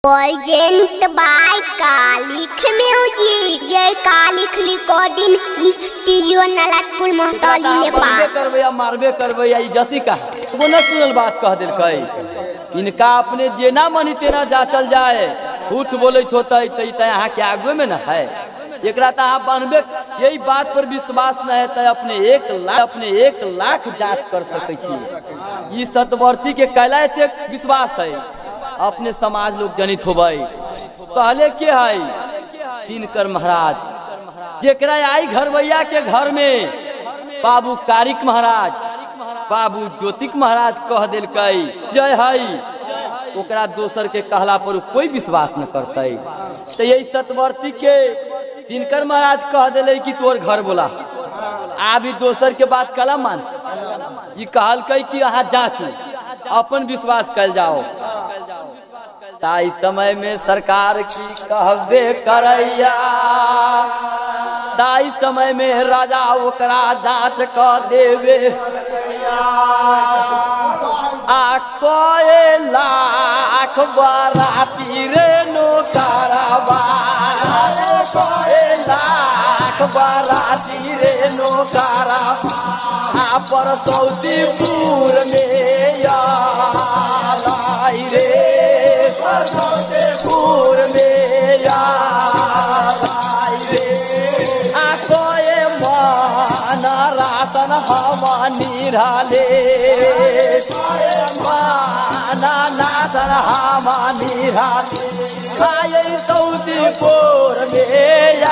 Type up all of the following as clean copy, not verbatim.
Present by Kalik Music, जय कालिक recording studio नलाटपुर मोहतौली Nepal. करबे या मारबे करबे या इज्जती का वो न सुनल बात कह दिल कई इनका अपने जेना मनी तेना जाचल जाए झूठ बोलत होते त यहाँ के आगू में न है एकरा त अहाँ बनबे यही बात पर विश्वास न है त अपने एक लाख जांच कर सकै छी। ई सतवर्ती के कैला एते विश्वास है अपने समाज लोग जनित होबै पहले के है दिनकर महाराज जेकरा आई घरवैया के घर में बाबू कारिक महाराज बाबू ज्योतिक महाराज कह दिल कई जय हई ओकरा दोसर के कहला पर कोई विश्वास न करते तो यही सतवर्ती के दिनकर महाराज कह दिले कि तोर घर बोला आबी दोसर के बात कला मान ये कहल कई कि अहाँ जांचू अपन विश्वास कल जाओ ताई समय में सरकार की कहबे करैया ताई समय में राजा ओकरा जांच कर देवे आ कोए लाख बाराती रे नौकरवा कोए लाख बाराती रे नौकरवा पर सौतीपुर में आई रे सौतीपुर में आई रे आ कोए मान रातन हम निराले नाथन हम निराले आये सौतीपुर में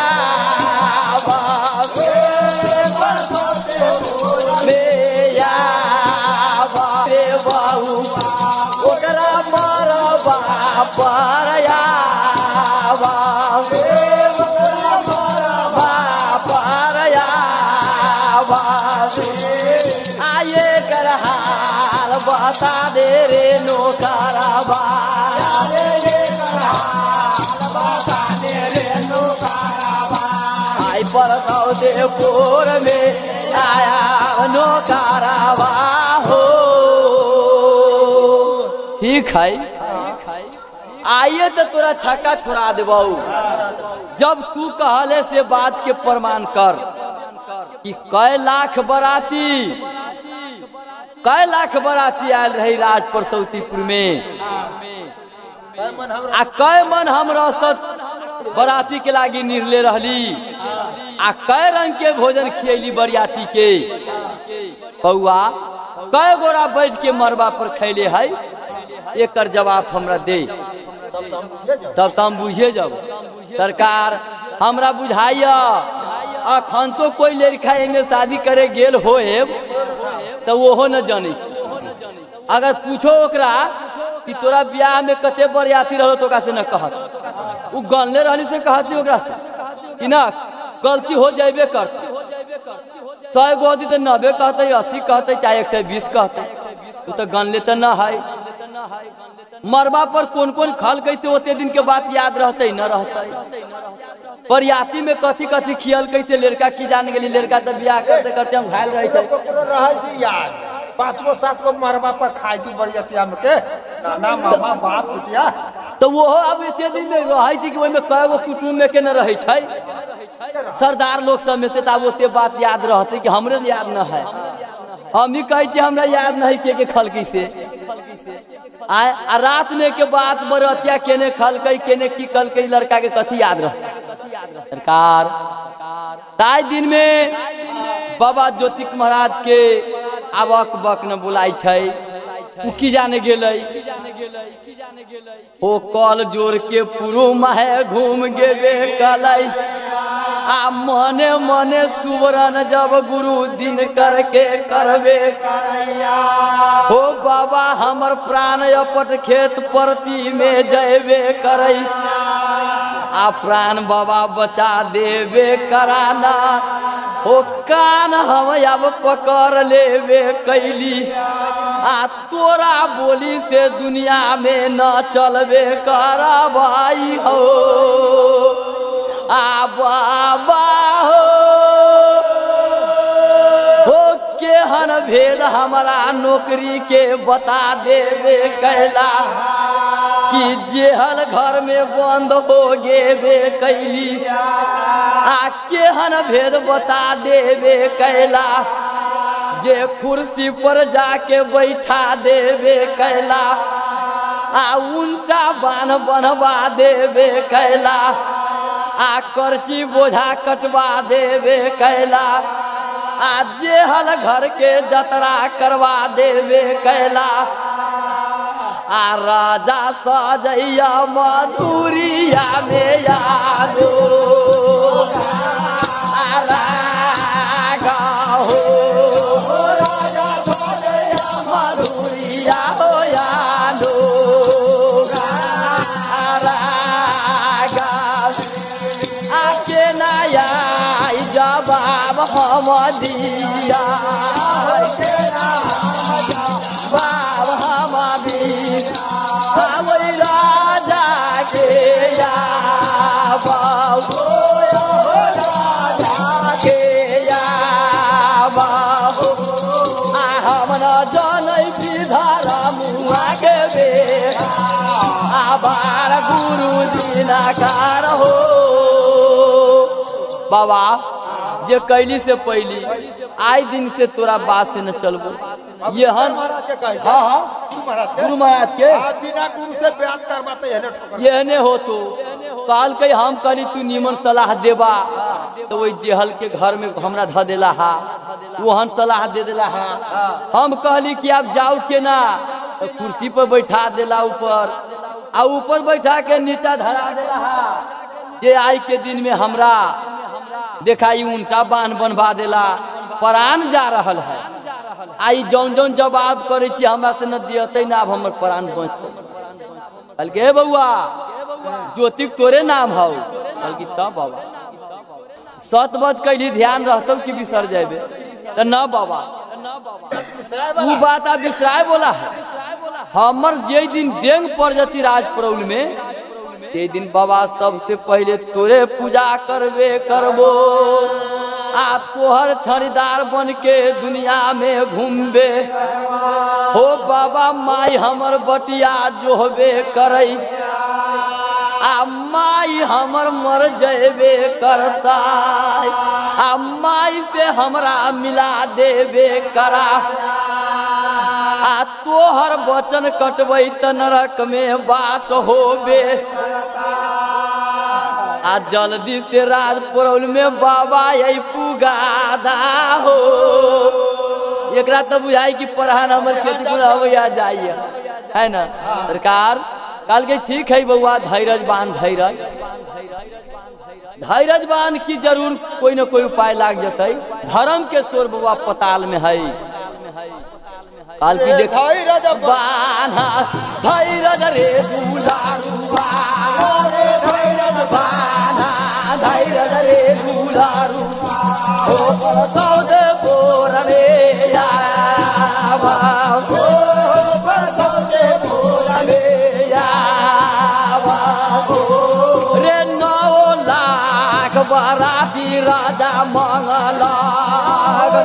ओकरा मरबा परया आये कर हाल बता दे रे नौकरवा आई पर सौदेपुर में आया नौकरवा हो ठीक है आइए तो तोरा छक्का छोड़ा देबौ जब तू कहले से बात के प्रमाण कर कि कै लाख बराती आयल रही राज परसौतीपुर में आ कै मन हम रसद बराती के लागी निर्ले रहली आ कै रंग के भोजन खियली बरियाती के बउआ कै गोरा बैठ के मरबा पर खैले है एक जवाब हमरा दे तब तो हम बुझे जब सरकार हमरा बुझाइया अखन तो कोई लड़का एंगे शादी करे गेल होए तो वो न जानी अगर पूछो ओकरा कि तोरा ब्याह में कते बरियाती रहो तो से न कहत उ गनले रहनी से कहती ओकरा से कि ना गलती हो जाबे करती 100 गो होती तो 90 कहते 80 कहते चाहे 120 कहते उ तो गनले तो न है मरबा पर कौन कौन खल कैसे होते दिन के बात याद रहते न रहते बरियाती में कथी कथी खियल कैसे लड़का की जान गेली लड़का तो ब्याह करते करते हम घायल रहे छी यार 5-7 गो मरबा पर खाई छी बरियातिया में के नाना मामा बाप पितिया तो वो अब एते दिन में रहे छी कि ओइ में कय गो कुटुंब में के न रहे छै सरदार लोग सब में से तब ओते बात याद रहते कि हमरे याद न है हम भी कहे छी हमरा याद नहीं के खल कैसे आ रात में के बात बरतिया केने खलकई केने की कलकई लड़का के कथी याद रहता सरकार ताई दिन में बाबा ज्योतिक महाराज के आवक बक न बुलाई छै उ की जाने गेलै ओ कल जोर के पुरु माहे घूम गेबे कलै आ मने मने सुवरन जब गुरु दिन करके करबे हो बाबा हमर प्राण अपट खेत परती में जयबे करई आ प्राण बाबा बचा देबे कराना हो कान हम अब पकड़ लेबे कैली आ तोरा बोली से दुनिया में न चलबे करा भाई हो आ बाबा हो केहन भेद हमारा नौकरी के बता देवे कैला कि जेहल घर में बंद हो गेबे कैली आ केहन भेद बता देबे कैला जे कुर्सी पर जाके बैठा देबे कैला आ उल्टा बान बनवा देबे कैला आ करची बोझा कटवा देबे कैला आ जेहल घर के जतरा करवा देबे कैला आ राजा सजैया मधुरिया में यादो आ रागा हो राजा सजैया मधुरिया हो यादो आ रागा आके नया जवाब हम दिया बाब हम राजा के या बाबू राजा के या बाबू हम न जनै धर्म के बे आभार गुरु दिनकार हो बाबा जे कैली से पहली आई दिन से तोरा बात से न चलबो ये हम गुरु महाराज के बिना गुरु से बयान करवाते ये ने हो तो काल के हम कहली तू निमन सलाह देबा तो वही जेहल के घर में हमरा ध देला हा वहन सलाह दे देला हा हम कहली कि आप जाओ के ना तो कुर्सी पर बैठा देला ऊपर आ ऊपर बैठा के नीचा धरा देला हा जे आई के दिन में हमरा देखाई उनका बान बनवा देला प्राण जा रहल है आई जौन जौन जवाब करे छी हमरा से न दियते ना अब हमर प्राण बचते कल के बउआ ज्योतिक तोरे नाम हौ कल की तब बाबा सत बात कैली ध्यान रहतौ कि बिसर जाबे त न बाबा तू बात आ बिसराय बोला है हमर जे दिन डेंग पड़ जती राजपरौल में ये दिन बाबा सबसे पहले तोरे पूजा करबे करबो आ तोहर छड़ीदार बन के दुनिया में घूमबे हो बाबा माई हमर बटिया जोहबे करई आ माई हमर मर जेबे करता आ माई से हमरा मिला देबे करा आ तोहर वचन कटबै त नरक में वास होबे आ जल्दी से राजपरौल में बाबा यही पुगादा हो एकरा तो बुझाई कि पढ़ान हमर खेती पूरा हो जाइए है ना सरकार काल के ठीक है बउआ धैर्य बांध धैर्य बांध की जरूर कोई न कोई उपाय लाग जतई धर्म के स्वर बउआ पताल में है काल की देख बाना धैर्य रे दुलारुआ बाना धैर्य रे दुलारुआ ओ परसौद बोर रे या बाबू परसौद बोर रे या बाबू रे 9 लाख बराती राजा मंगला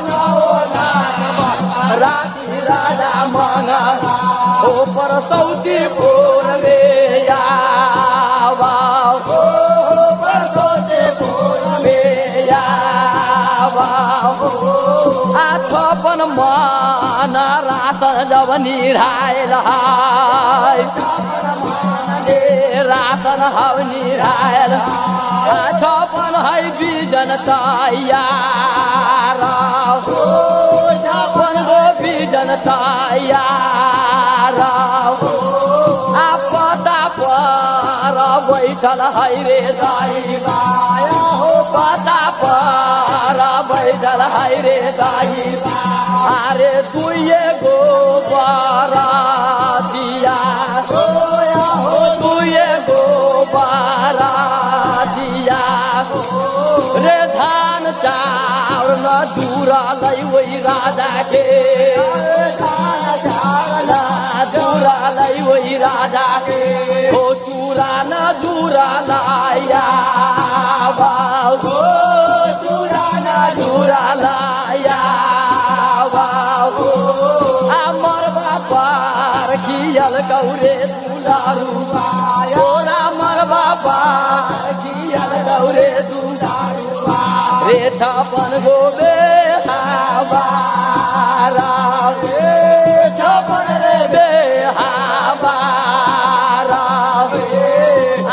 9 लाख राती राजा मंगला ओ परसौती बोर रे या बाबू परसौती बोर रे या बाबू आ 56 मन रातन जब निरायल रातन हव निरायल 56 है बीजन तैयार 56 गो बीजन तैयार आ पता पर बैठल है रे दाई पता पर बैठल है रे दाई अरे तुये गो बारातिया तुये गो बारातिया रे धान चाउर न दूरा लई वही राजा के दूरा लई वही राजा के ओ चूरा न दूरा लाया बाबू चूरा न दूरा लाया बाबू अमर बापार कियल गौरे दुलारुआ छापन गो बेहाबारा छापन रे बेहाबारा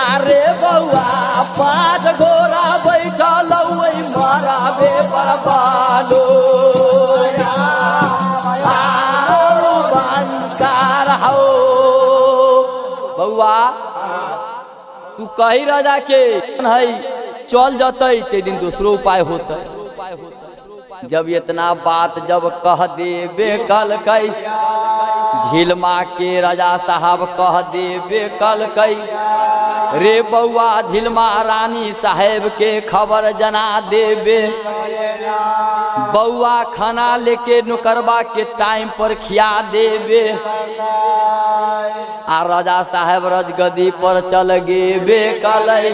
अरे बउआ 5 घोड़ा बैठल वही मारा बे बरबालो बनकार हो बउआ तू कही राजा के है चल जतई ते दिन दूसरो उपाय होता जब इतना बात जब कह देबे कल कई झिलमा के राजा साहब कह देबे कल कई रे बउआ झिलमा रानी साहेब के खबर जना देबे बउआ खाना लेके नुकरबा के टाइम पर खिया देबे आ राजा साहेब रजगदी पर चल गेबे कलई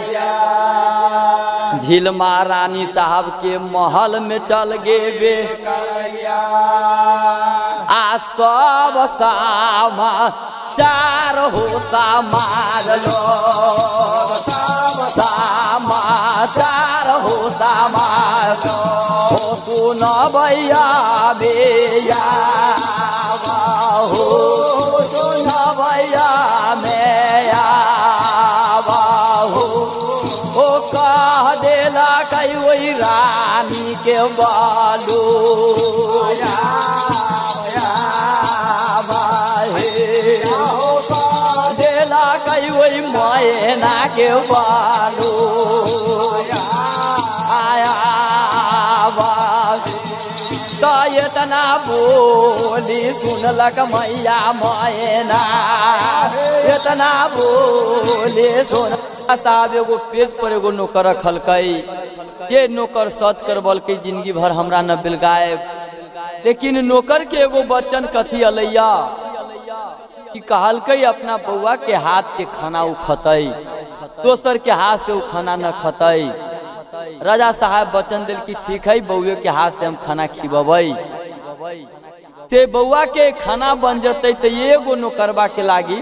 झिलमा रानी साहब के महल में चल गेबे आ सब समाचार हो समाज लो समाचार हो समाज हो सुन भैया बेया हो सुन भैया मैया ओ कह देला कई वही रानी के बालू देला कई वही मैना के बालू आया तो इतना बोली सुनलक मैया मैना इतना बोली सुन साहब एगो पेट पर एगो नौकर रखल कई ये नौकर सच करबल के जिंदगी भर हमरा न बिलगाए लेकिन नौकर के एगो बच्चन कथी अलैया कि कहल कई अपना बउआ के हाथ के खाना उ खतई दोसर के हाथ से उ खाना न खतई राजा साहब वचन दिल की ठीक है बउए के हाथ से हम खाना खिबई से बउआ के खाना बन जते तो एगो नौकरबा के लागी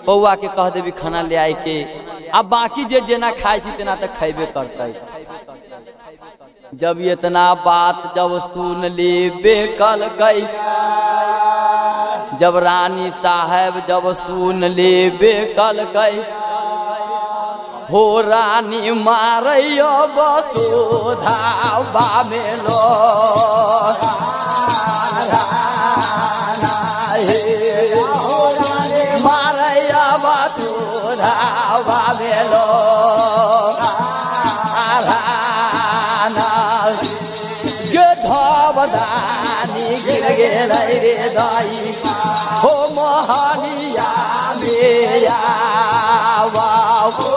बउआ के कह देवी खाना ले आए के अब बाकी जे जेना खाए छी तेना तो खेबे करते जब इतना बात जब सुन लेबे कल गई जब रानी साहब जब सुन लेबे कल गई हो रानी मारैयो बसुधा बामेलो मारैया बसुधा बामेलो धवदानी गिर गेल रे दाई हो महलिया मेया हो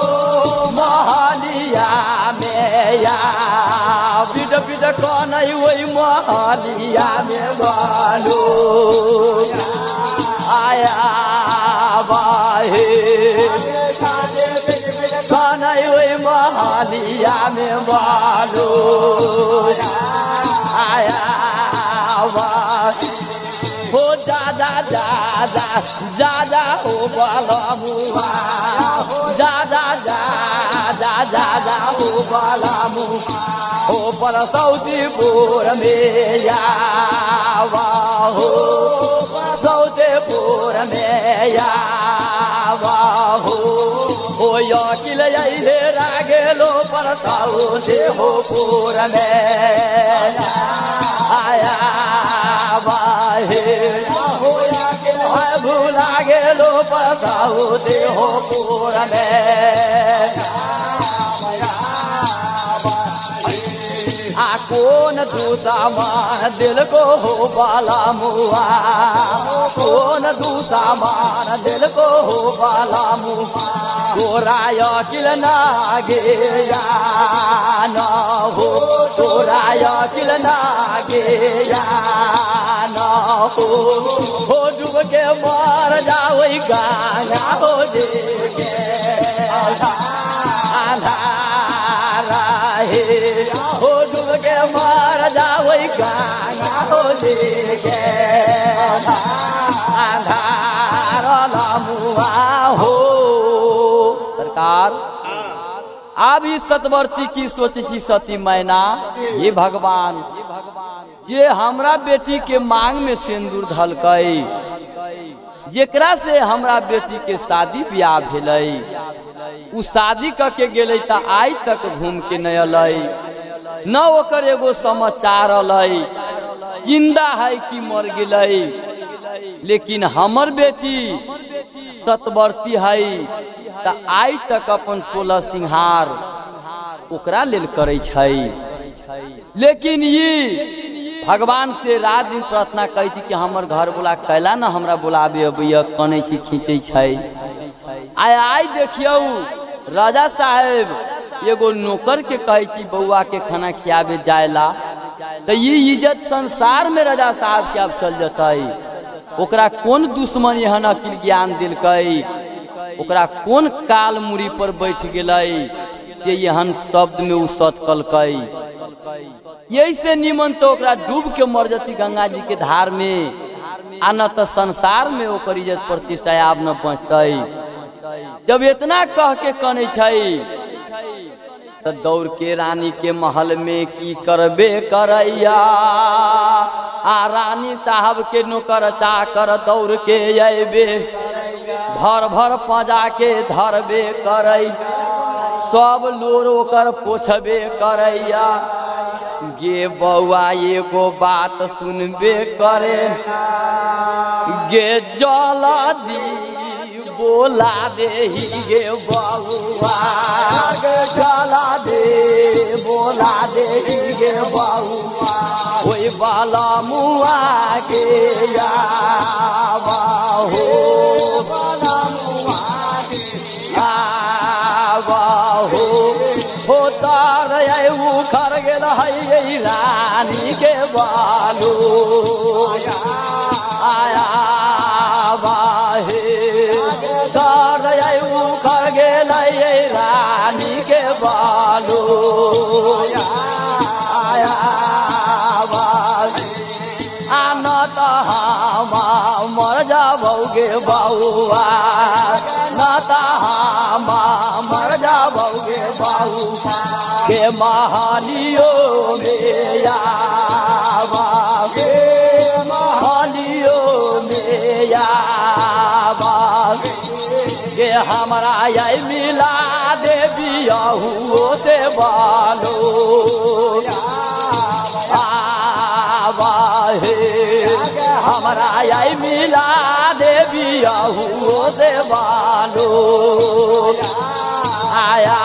महलिया मेया बिड बिड कनै वही महलिया में बालो आया बाहे कनै वही महलिया में बालो आया हो दादा दादा दादा हो बलमुआ दादा दादा दादा हो बलमु हो परसौतीपुर में यावा हो परसौतीपुर में यावा हो अकिल अइले रागेलो परसौतीपुर में आया बाहे भूला गेलो परसौतीपुर में कौन दूसरा मान दिल को हो बाला मुआ कौन दूसरा मान दिल को हो बाला मुआ तोराय किल नागे या न हो तोराय किल नागे या न हो डूब के मार जाओ गाना हो जे आधारा हे हो डूब के मार जाओ गाना हो जे आधार लमुआ हो सरकार अब इस सतवर्ती की सोची सती मैना, ये भगवान जे हमरा बेटी के मांग में सिंदूर धलकई, जेकरा से हमरा बेटी के शादी ब्याह भेलई, उ शादी करके गेलै त आज तक घूम के न अलै, न ओकर एगो समाचार अलै, जिंदा है कि मर गेलै। लेकिन हमर बेटी सतवर्ती है त आज तक अपन 16 सिंहार ओकरा लेल करै छै। लेकिन ये भगवान से रात दिन प्रार्थना करै छी कि हमर घर बोला कैला न हमरा बुलाबे अबैया, कनै छी खींचे छै। आइ देखियौ राजा साहेब एगो नौकर के कहे छी बउआ के खाना खियाबे जायला, तो ये इज्जत संसार में राजा साहब के अब चल जतई। ओकरा कौन दुश्मन यहाँ अकिल ज्ञान दिलकई, ओकरा कौन काल मुरी पर बैठ गेलई जे यहन शब्द में उ सतकलकई। यही से निमन तो ओकरा डूब के मर जती गंगा जी के धार में, आ न तो संसार में ओकर इज्जत प्रतिष्ठा आब न बचतई। जब इतना कह के कने छै तो दौड़ के रानी के महल में की करबे करैया, आ रानी साहब के नौकर चाकर दौड़ के अबे, भर भर पजा के धरबे करई, सब लोर ओकर पोछबे करैया। गे बउआ एगो बात सुनबे करे, गे जला दी बोला दे गे बउआ, गे जला दे बोला दे गे बउआ, ओई बाला मुआ के आवा हो, बाला मुआ के आवा हो तार उखड़ गेल है रानी के बालू, आया बाहे तार उखड़ गेल है रानी के बालू, आया बाहे आनत हम मर जाबोगे बउआ, नाता हम मर जाबोगे बउआ, के महालियों में आवा, के महालियों में आवा, के हमरा ये मिला दे बियाहू से बालो, आवा हे हमरा ये मिला दे बियाहू से बालो, आया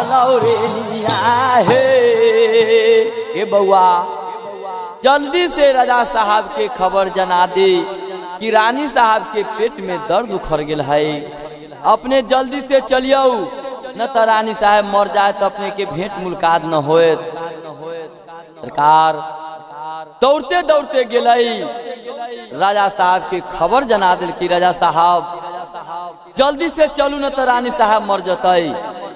लौरिया हे। ए बउआ जल्दी से राजा साहब के खबर जना दे कि रानी साहब के पेट में दर्द उखड़ गेल है, अपने जल्दी से चलियो न तो रानी साहब मर जाए तो अपने के भेंट मुलाकात न होए। सरकार दौड़ते दौड़ते गेलई, राजा साहब के खबर जना दिल कि राजा साहब जल्दी से चलू न तो रानी साहब मर जतई।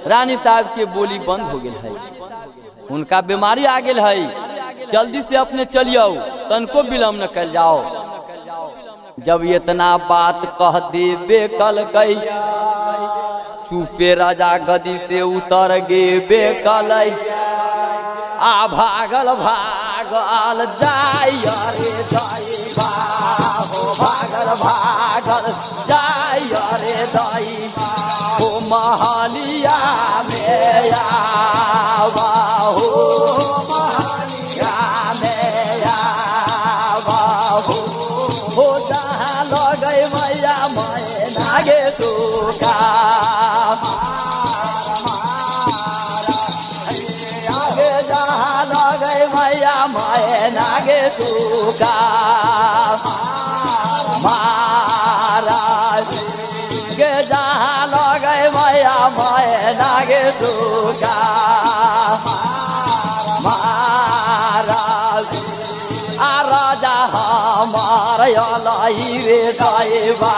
रानी साहब के बोली बंद हो गेल है, उनका बीमारी आ गेल है, जल्दी से अपने चलियो तनको विलम्ब न कल जाओ। जब इतना बात कह देबे कल गई, चुपे राजा गदी से उतर गेबे कलई, आ भागल भागल जाय रे दैवा हो, भागल भागल जाय रे दैवा हो, महलिया में आवा हो, महलिया में आवा हो जहाँ लगे मैया मैना गे तुका, जहाँ लगे मैया मैना गे तुका, महाराज गे जहाँ लगे मैया मैना गे तुका, महाराज आ राजा हमार अलाई रे दैवा,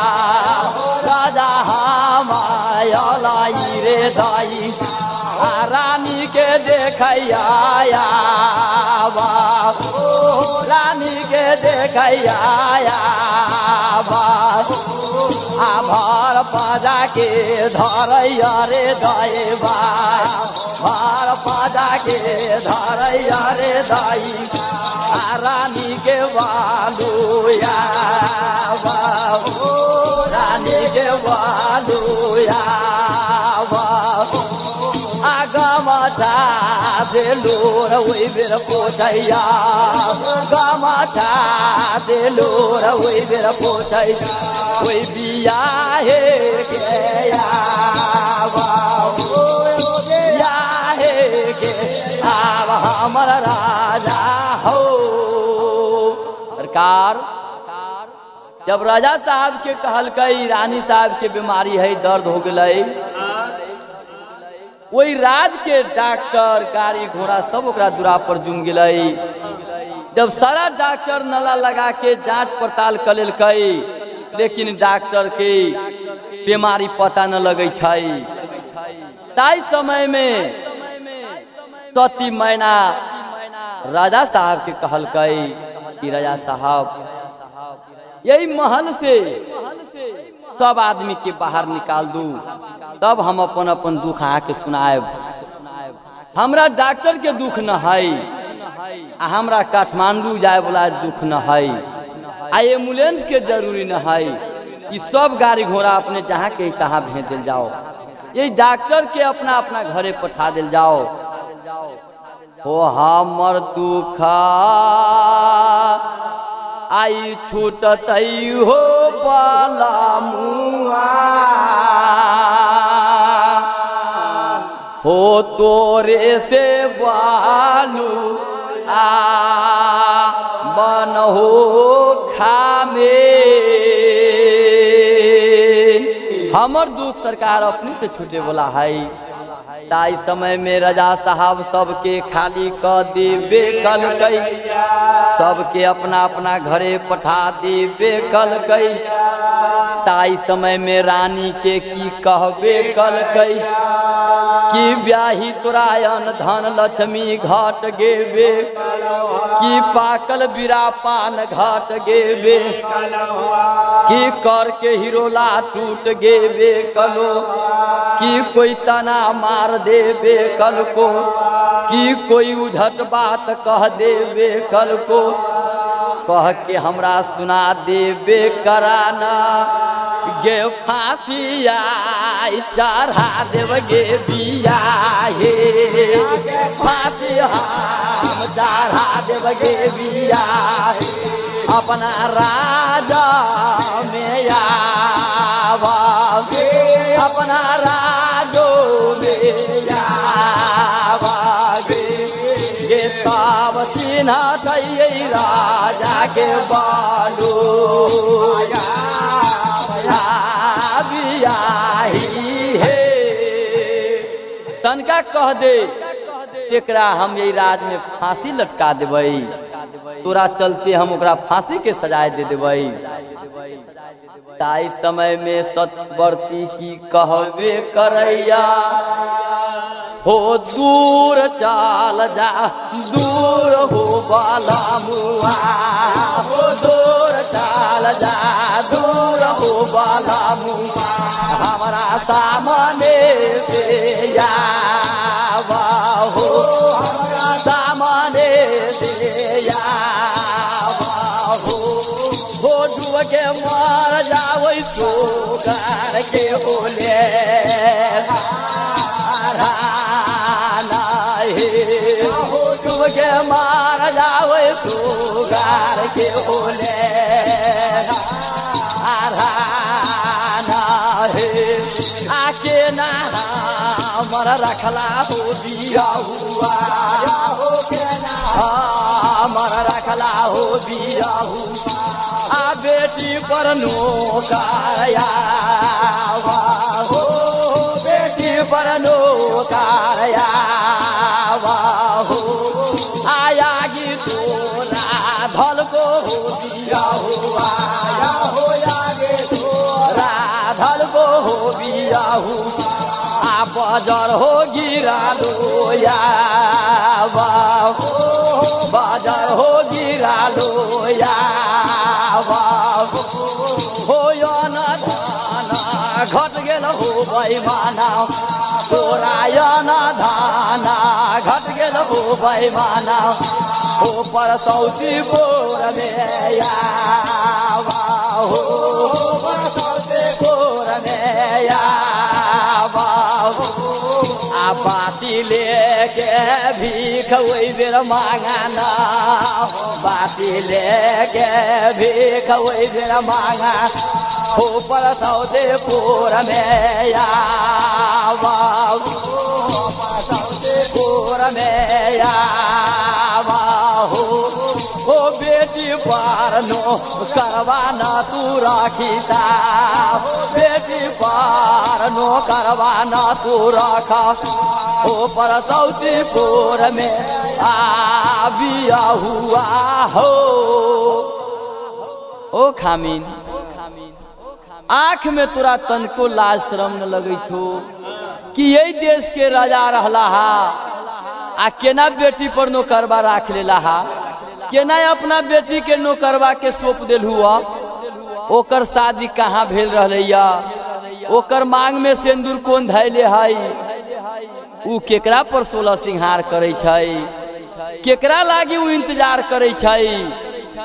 राजा हमार अलाई रे दैवा, रानी के देखैया रानी के देखैया आभार पाजा के धरैया रे दैबा भार पाजा के धरैया रे दाई रानी के बालुया रानी के बालुया गमाथा देलूर वही बेर पोछैया गमाथा देलूर वही बेर पोछैया वही बियाहे के के आब हमर राजा हो। सरकार जब राजा साहब के कहलकई रानी साहब के बीमारी है दर्द हो गई वही राज के डॉक्टर गाड़ी घोड़ा सब ओकरा दुरा पर जुम गई। जब सारा डॉक्टर नला लगा के जांच पड़ताल कर लेलकई लेकिन डॉक्टर के बीमारी पता न लगे ताई समय में सती मैना राजा साहब के कहलकई कि राजा साहब यही महल से सब आदमी के बाहर निकाल दू तब हम अपन अपन दुख आके सुनाएब। हमरा डॉक्टर के दुख न है हमरा काठमांडू जाए वाला दुख न है आ एम्बुलेंस के जरूरी न है ये सब गाड़ी घोड़ा अपने जहाँ के तहाँ भेज दिल जाओ ये डॉक्टर के अपना अपना घरे पठा दिल जाओ। हो हमर दुख आई छूटत हो बाला मुआ हो तोरे से बालू आ मन हो खामे हमर दुख सरकार अपने से छूटे वाला है। ताई समय में राजा साहब सबके खाली क देबे कलकई सबके अपना अपना घरे पठा देबे कलकई। ताई समय में रानी के की कहबे कलकई कि ब्याही तोरायन धन लक्ष्मी घाट गेबे कि पाकल बीरा पान घाट गेबे कि कर के हिरोला टूट गेबे कलो कि कोई तना मार देबे कल को कि कोई उझट बात कह देबे कल को कह के हमरा सुना देबे कराना गे फांसी आई चढ़ा देव गे बिया हे फांसी हम चढ़ा देव गे बिया अपना राजा में आवा अपना राजो में आवा गे तब चिन्ह राजा के बालू तनका कह दे एकरा हम यही राज में फांसी लटका देबई तोरा चलते हम ओकरा फांसी के सजाए दे देबई। ताई समय में सतवर्ती की कहबे करैया हो दूर चाल जा दूर हो बाला मुआ हो दूर चाल जा दूर हो बाला मुआ हमारा सामने से आवा हो हमारा सामने से आवा हो डूब के मार जाओ सो कर के बोले के मार जाओ सुगार के बोले आके ना मर रखला हो दिया हुआ मर रखला हो दिया हुआ आ बेटी पर नो कारया हो बेटी पर नो कारया हो आया गी तोरा धल को हो दिया हुआ हो आगे तोरा धल को हो दिया हुआ आ बाजार हो गिरा लो या बाजार हो गिरा लो या हो न घट गेल हो बेईमाना तोरा न धाना घट गेल हो बेईमाना हो परसौती बोर में आवा हो परसौती बोर में आवा हो आ बाती लेके भीख ओइ बेर मांगाना बाती लेके भीख ओइ बेर मांगा हो परसौती बोर में आवा हो परसौती बोर में आवा हो बेटी पार नो करवाना तू राखीता बेटी पार नो करवाना तू रखा हो परसौती बोर में आबिया हुआ हो। ओ खामिन आँख में तोरा तनको लाज शरम न लगे छो कि यही देश के राजा रहला हा आ केना बेटी पर नौकरबा राख लेला हा केना अपना बेटी के नौकरबा के सौंप दिल हुआ ओकर शादी कहाँ भेल रहलैया ओकर मांग में सिंदूर कौन धैले हई उ केकरा पर 16 सिंहार करे छै केकरा लागी उ इंतजार करे छै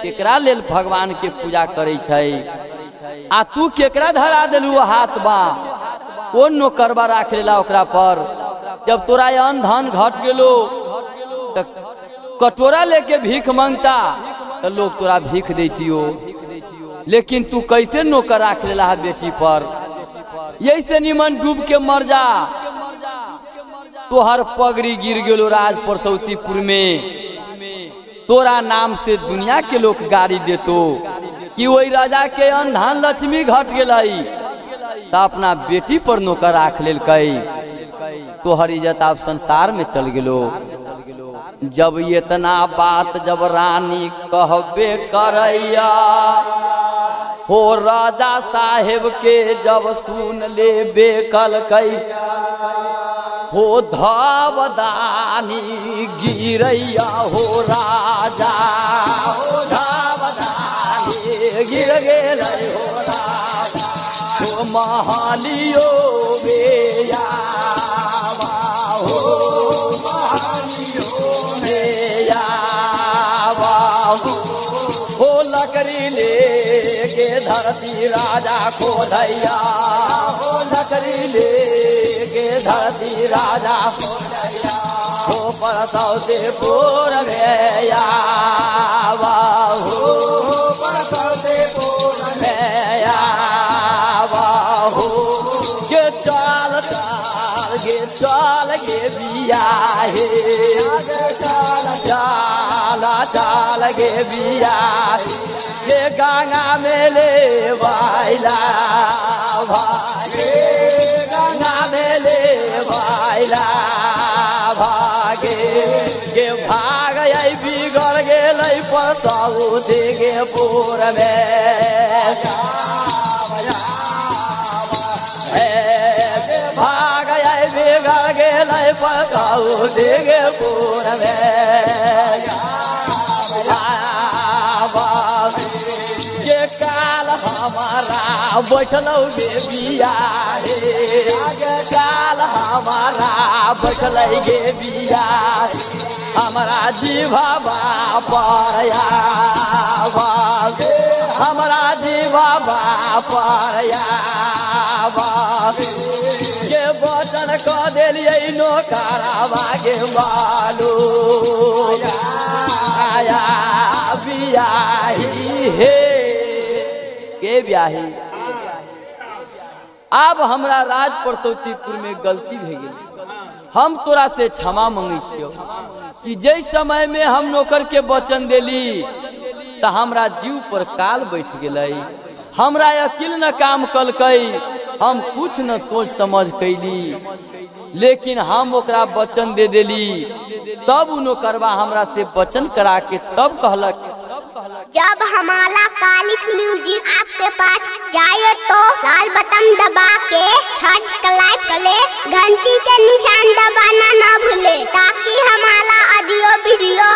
केकरा लेल भगवान के पूजा करे छै आ तू केकरा धरा देलू हाथ बा कौन नौकरबा राख लेला ओकरा पर जब तोरा अन्न धन घट गेलो तो कटोरा लेके भीख मांगता तो लोग तोरा भीख देतियो लेकिन तू कैसे नौकर राख लेला है बेटी पर यही से निमन डूब के मर जा तोहर पगड़ी गिर गेलो राज परसौतीपुर में तोरा नाम से दुनिया के लोग गाड़ी देतो कि वही राजा के अन्न धन लक्ष्मी घट गई तो अपना बेटी पर नौकर राख लेल तोहर इज्जत आप संसार में चल गेलो जब इतना बात जब रानी कहबे करैया हो राजा साहेब के जब सुन ले बेकल कई हो धावदानी गिरैया हो राजा हो धावदानी गिर गेल हो राजा हो महालियो बेया हो महालियो बेया हो लकड़ी लेके धरती राजा खोदैया हो लकड़ी लेके धरती राजा खोदैया हो परसौतीपुर में आवा हो परसौतीपुर में आवा हो के चाल चाल गे बिया हे चाल गे बिया के गंगा में ले बाइला भागे गंगा में ले बाइला भागे के भाग बिगड़ गेल परसौतीपुर में भाग बिगड़ गेल परसौतीपुर में के काल हमारा बैठलौ गे बिया हे काल हमारा बैठल गे बिया हमारा जीवा पर हमारा जीवा पर के वचन कह दिलियै नौकरबा के मालू आया बियाही हे के बियाही अब हमरा राज परसौतीपुर में गलती भे गेल हम तोरा से क्षमा मांगे छियो कि जै समय में हम नौकर के वचन देली तो हमरा जीव पर काल बैठ गई हमरा अकिल न काम कलकई हम कुछ न सोच समझ कैली लेकिन हम ओकरा वचन दे देली तब उ नौकरबा हमरा से वचन करा के तब कहलक जब हमारा कालिक म्यूजिक आपके पास जाए तो लाल बटन दबा के सब्सक्राइब करें घंटी के निशान दबाना ना भूले ताकि हमारा ऑडियो वीडियो